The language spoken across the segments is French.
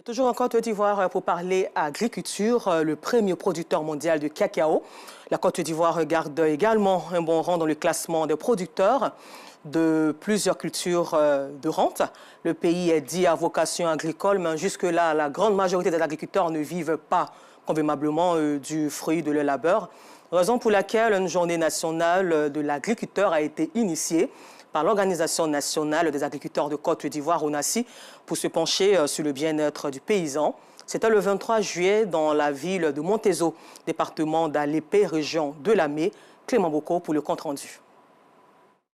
Toujours en Côte d'Ivoire pour parler agriculture, le premier producteur mondial de cacao. La Côte d'Ivoire garde également un bon rang dans le classement des producteurs de plusieurs cultures de rente. Le pays est dit à vocation agricole, mais jusque-là, la grande majorité des agriculteurs ne vivent pas convenablement du fruit de leur labeur. Raison pour laquelle une journée nationale de l'agriculteur a été initiée par l'Organisation nationale des agriculteurs de Côte d'Ivoire, ONACI, pour se pencher sur le bien-être du paysan. C'était le 23 juillet dans la ville de Montezo, département d'Alépé, région de Lamé. Clément Boko pour le compte-rendu.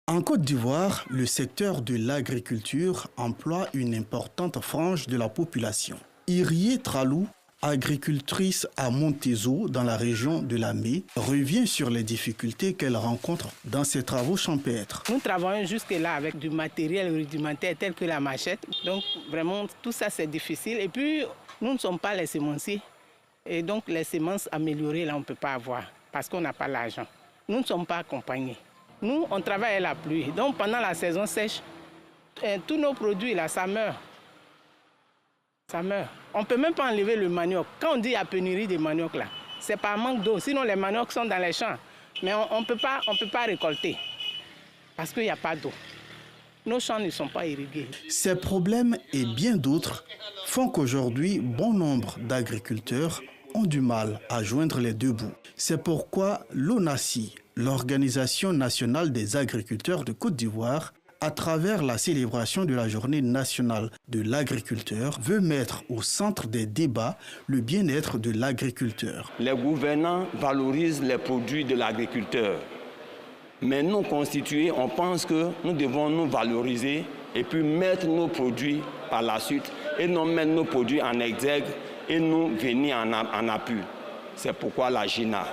En Côte d'Ivoire, le secteur de l'agriculture emploie une importante frange de la population. Irie Tralou, agricultrice à Montezo, dans la région de Lamé, revient sur les difficultés qu'elle rencontre dans ses travaux champêtres. Nous travaillons jusque-là avec du matériel rudimentaire tel que la machette. Donc vraiment, tout ça c'est difficile. Et puis, nous ne sommes pas les semenciers. Et donc, les semences améliorées, là, on ne peut pas avoir parce qu'on n'a pas l'argent. Nous ne sommes pas accompagnés. Nous, on travaille à la pluie. Donc, pendant la saison sèche, tous nos produits, là, ça meurt. Ça meurt. On ne peut même pas enlever le manioc. Quand on dit qu'il y a pénurie de manioc, là, c'est par manque d'eau. Sinon, les maniocs sont dans les champs. Mais on ne peut pas récolter parce qu'il n'y a pas d'eau. Nos champs ne sont pas irrigués. Ces problèmes et bien d'autres font qu'aujourd'hui, bon nombre d'agriculteurs ont du mal à joindre les deux bouts. C'est pourquoi l'ONACI, l'Organisation nationale des agriculteurs de Côte d'Ivoire, à travers la célébration de la Journée nationale de l'agriculteur, veut mettre au centre des débats le bien-être de l'agriculteur. Les gouvernants valorisent les produits de l'agriculteur. Mais nous, constitués, on pense que nous devons nous valoriser et puis mettre nos produits par la suite et non mettre nos produits en exergue et nous venir en appui. C'est pourquoi la GINA.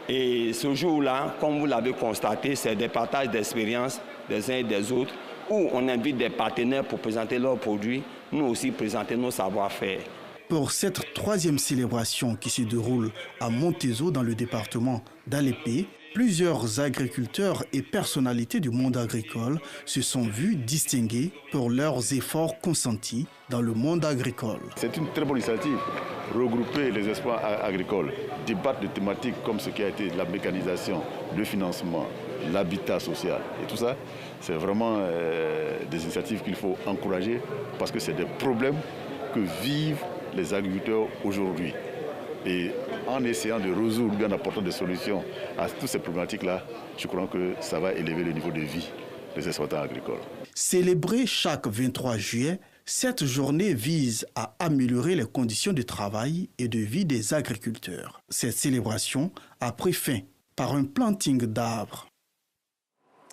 Et ce jour-là, comme vous l'avez constaté, c'est des partages d'expériences des uns et des autres où on invite des partenaires pour présenter leurs produits, nous aussi présenter nos savoir-faire. Pour cette troisième célébration qui se déroule à Montezo dans le département d'Alépé, plusieurs agriculteurs et personnalités du monde agricole se sont vus distingués pour leurs efforts consentis dans le monde agricole. C'est une très bonne initiative, regrouper les espoirs agricoles, débattre de thématiques comme ce qui a été la mécanisation, le financement, l'habitat social et tout ça. C'est vraiment des initiatives qu'il faut encourager parce que c'est des problèmes que vivent les agriculteurs aujourd'hui. Et en essayant de résoudre, en apportant des solutions à toutes ces problématiques-là, je crois que ça va élever le niveau de vie des exploitants agricoles. Célébrée chaque 23 juillet, cette journée vise à améliorer les conditions de travail et de vie des agriculteurs. Cette célébration a pris fin par un planting d'arbres.